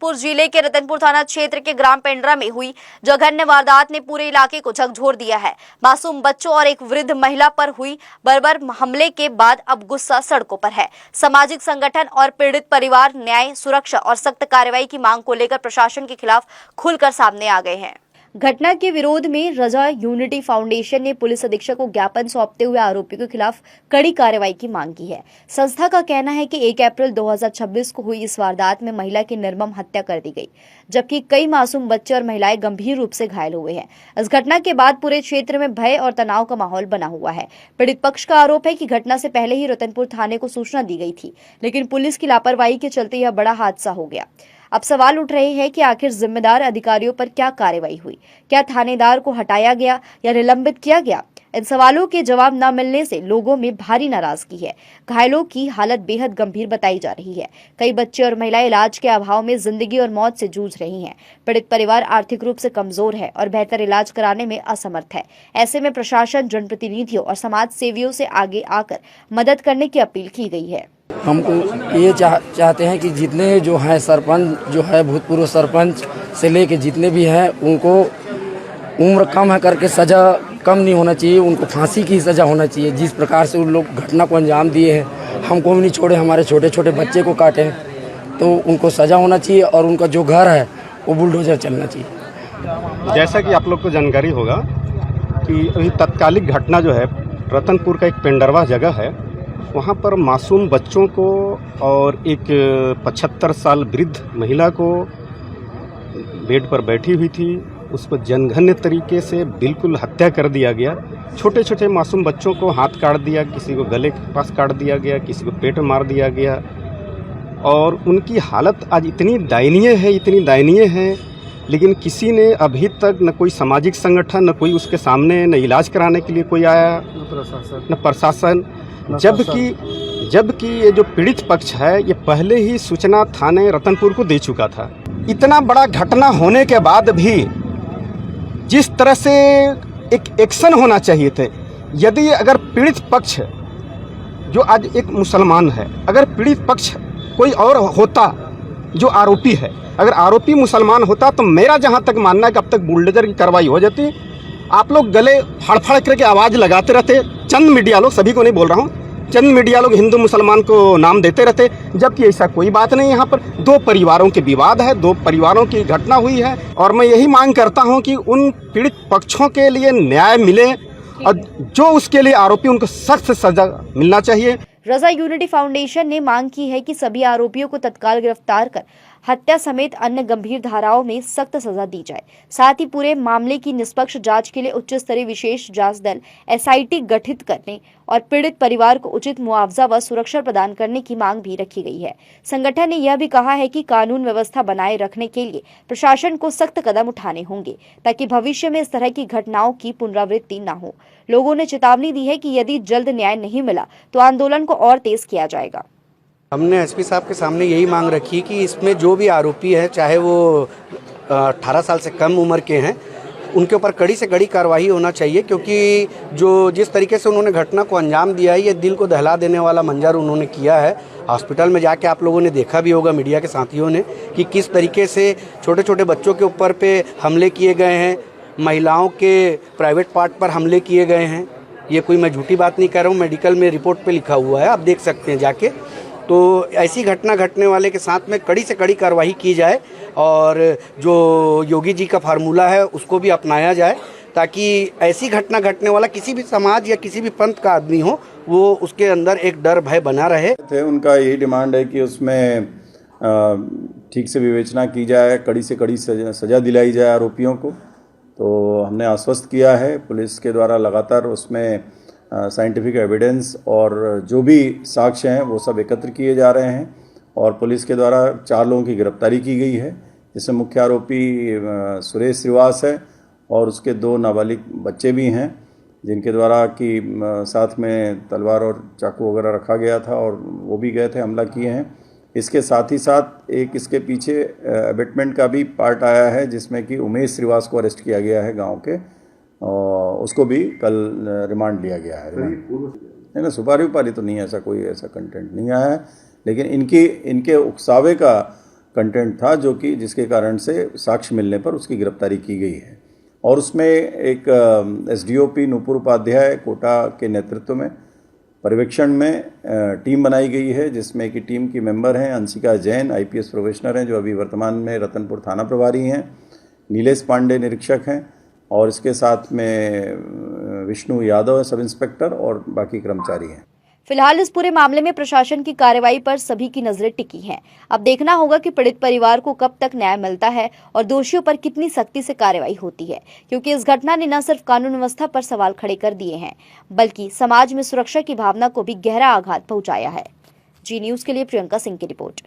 भोजपुर जिले के रतनपुर थाना क्षेत्र के ग्राम पेंड्रा में हुई जघन्य वारदात ने पूरे इलाके को झकझोर दिया है। मासूम बच्चों और एक वृद्ध महिला पर हुई बर्बर हमले के बाद अब गुस्सा सड़कों पर है। सामाजिक संगठन और पीड़ित परिवार न्याय, सुरक्षा और सख्त कार्रवाई की मांग को लेकर प्रशासन के खिलाफ खुलकर सामने आ गए हैं। घटना के विरोध में रजा यूनिटी फाउंडेशन ने पुलिस अधीक्षक को ज्ञापन सौंपते हुए आरोपियों के खिलाफ कड़ी कार्रवाई की मांग की है। संस्था का कहना है कि 1 अप्रैल 2026 को हुई इस वारदात में महिला की निर्मम हत्या कर दी गई, जबकि कई मासूम बच्चे और महिलाएं गंभीर रूप से घायल हुए हैं। इस घटना के बाद पूरे क्षेत्र में भय और तनाव का माहौल बना हुआ है। पीड़ित पक्ष का आरोप है कि घटना से पहले ही रतनपुर थाने को सूचना दी गई थी, लेकिन पुलिस की लापरवाही के चलते यह बड़ा हादसा हो गया। अब सवाल उठ रहे हैं कि आखिर जिम्मेदार अधिकारियों पर क्या कार्रवाई हुई? क्या थानेदार को हटाया गया या निलंबित किया गया? इन सवालों के जवाब न मिलने से लोगों में भारी नाराजगी है। घायलों की हालत बेहद गंभीर बताई जा रही है। कई बच्चे और महिलाएं इलाज के अभाव में जिंदगी और मौत से जूझ रही हैं। पीड़ित परिवार आर्थिक रूप से कमजोर है और बेहतर इलाज कराने में असमर्थ है। ऐसे में प्रशासन, जनप्रतिनिधियों और समाज सेवियों से आगे आकर मदद करने की अपील की गई है। हमको ये चाहते हैं कि जितने जो हैं सरपंच जो है, भूतपूर्व सरपंच से लेके जितने भी हैं, उनको उम्र कम है करके सज़ा कम नहीं होना चाहिए, उनको फांसी की सज़ा होना चाहिए। जिस प्रकार से उन लोग घटना को अंजाम दिए हैं, हमको भी नहीं छोड़े, हमारे छोटे छोटे बच्चे को काटे हैं, तो उनको सज़ा होना चाहिए और उनका जो घर है वो बुलडोजर चलना चाहिए। जैसा कि आप लोग को जानकारी होगा कि अभी तत्कालिक घटना जो है, रतनपुर का एक पेंडरवा जगह है, वहाँ पर मासूम बच्चों को और एक 75 साल वृद्ध महिला को बेड पर बैठी हुई थी, उसको जनघन्य तरीके से बिल्कुल हत्या कर दिया गया। छोटे छोटे मासूम बच्चों को हाथ काट दिया, किसी को गले के पास काट दिया गया, किसी को पेट में मार दिया गया। और उनकी हालत आज इतनी दयनीय है, लेकिन किसी ने अभी तक न कोई सामाजिक संगठन, न कोई उसके सामने न इलाज कराने के लिए कोई आया, न प्रशासन। जबकि ये जो पीड़ित पक्ष है, ये पहले ही सूचना थाने रतनपुर को दे चुका था। इतना बड़ा घटना होने के बाद भी जिस तरह से एक एक्शन होना चाहिए थे, यदि अगर पीड़ित पक्ष जो आज एक मुसलमान है, अगर पीड़ित पक्ष कोई और होता जो आरोपी है, अगर आरोपी मुसलमान होता तो मेरा जहां तक मानना है कि अब तक बुलडोजर की कार्रवाई हो जाती। आप लोग गले फड़फड़ करके आवाज़ लगाते रहते, चंद मीडिया लोग, सभी को नहीं बोल रहा हूँ, चंद मीडिया लोग हिंदू मुसलमान को नाम देते रहते, जबकि ऐसा कोई बात नहीं। यहाँ पर 2 परिवारों के विवाद है, 2 परिवारों की घटना हुई है, और मैं यही मांग करता हूँ कि उन पीड़ित पक्षों के लिए न्याय मिले और जो उसके लिए आरोपी, उनको सख्त सजा मिलना चाहिए। रजा यूनिटी फाउंडेशन ने मांग की है कि सभी आरोपियों को तत्काल गिरफ्तार कर हत्या समेत अन्य गंभीर धाराओं में सख्त सजा दी जाए। साथ ही पूरे मामले की निष्पक्ष जांच के लिए उच्च स्तरीय विशेष जांच दल SIT गठित करने और पीड़ित परिवार को उचित मुआवजा व सुरक्षा प्रदान करने की मांग भी रखी गई है। संगठन ने यह भी कहा है कि कानून व्यवस्था बनाए रखने के लिए प्रशासन को सख्त कदम उठाने होंगे, ताकि भविष्य में इस तरह की घटनाओं की पुनरावृत्ति न हो। लोगों ने चेतावनी दी है कि यदि जल्द न्याय नहीं मिला तो आंदोलन को और तेज किया जाएगा। हमने SP साहब के सामने यही मांग रखी कि इसमें जो भी आरोपी है, चाहे वो 18 साल से कम उम्र के हैं, उनके ऊपर कड़ी से कड़ी कार्रवाई होना चाहिए, क्योंकि जिस तरीके से उन्होंने घटना को अंजाम दिया है, ये दिल को दहला देने वाला मंजर उन्होंने किया है। हॉस्पिटल में जाके आप लोगों ने देखा भी होगा, मीडिया के साथियों ने, कि किस तरीके से छोटे छोटे बच्चों के ऊपर पे हमले किए गए हैं, महिलाओं के प्राइवेट पार्ट पर हमले किए गए हैं। ये कोई मैं झूठी बात नहीं कर रहा हूँ, मेडिकल में रिपोर्ट पे लिखा हुआ है, आप देख सकते हैं जाके। तो ऐसी घटना घटने वाले के साथ में कड़ी से कड़ी कार्रवाई की जाए और जो योगी जी का फार्मूला है उसको भी अपनाया जाए, ताकि ऐसी घटना घटने वाला किसी भी समाज या किसी भी पंथ का आदमी हो, वो उसके अंदर एक डर भय बना रहे। उनका यही डिमांड है कि उसमें ठीक से विवेचना की जाए, कड़ी से कड़ी सजा दिलाई जाए आरोपियों को। तो हमने आश्वस्त किया है, पुलिस के द्वारा लगातार उसमें साइंटिफिक एविडेंस और जो भी साक्ष्य हैं वो सब एकत्र किए जा रहे हैं, और पुलिस के द्वारा 4 लोगों की गिरफ्तारी की गई है, जिसमें मुख्य आरोपी सुरेश श्रीवास है और उसके 2 नाबालिग बच्चे भी हैं, जिनके द्वारा कि साथ में तलवार और चाकू वगैरह रखा गया था और वो भी गए थे, हमला किए हैं। इसके साथ ही साथ एक इसके पीछे अबेटमेंट का भी पार्ट आया है, जिसमें कि उमेश श्रीवास को अरेस्ट किया गया है गाँव के, उसको भी कल रिमांड लिया गया है। नहीं, सुपारी उपारी तो नहीं है, ऐसा कोई ऐसा कंटेंट नहीं आया है, लेकिन इनके उकसावे का कंटेंट था जो कि जिसके कारण से साक्ष्य मिलने पर उसकी गिरफ्तारी की गई है। और उसमें एक एसडीओपी नूपुर उपाध्याय कोटा के नेतृत्व में पर्यवेक्षण में टीम बनाई गई है, जिसमें कि टीम की मेंबर हैं अंशिका जैन आईपीएस प्रोबेशनर हैं जो अभी वर्तमान में रतनपुर थाना प्रभारी हैं, नीलेश पांडे निरीक्षक हैं और इसके साथ में विष्णु यादव सब इंस्पेक्टर और बाकी कर्मचारी हैं। फिलहाल इस पूरे मामले में प्रशासन की कार्रवाई पर सभी की नजरें टिकी हैं। अब देखना होगा कि पीड़ित परिवार को कब तक न्याय मिलता है और दोषियों पर कितनी सख्ती से कार्रवाई होती है, क्योंकि इस घटना ने न सिर्फ कानून व्यवस्था पर सवाल खड़े कर दिए हैं बल्कि समाज में सुरक्षा की भावना को भी गहरा आघात पहुंचाया है। जी न्यूज़ के लिए प्रियंका सिंह की रिपोर्ट।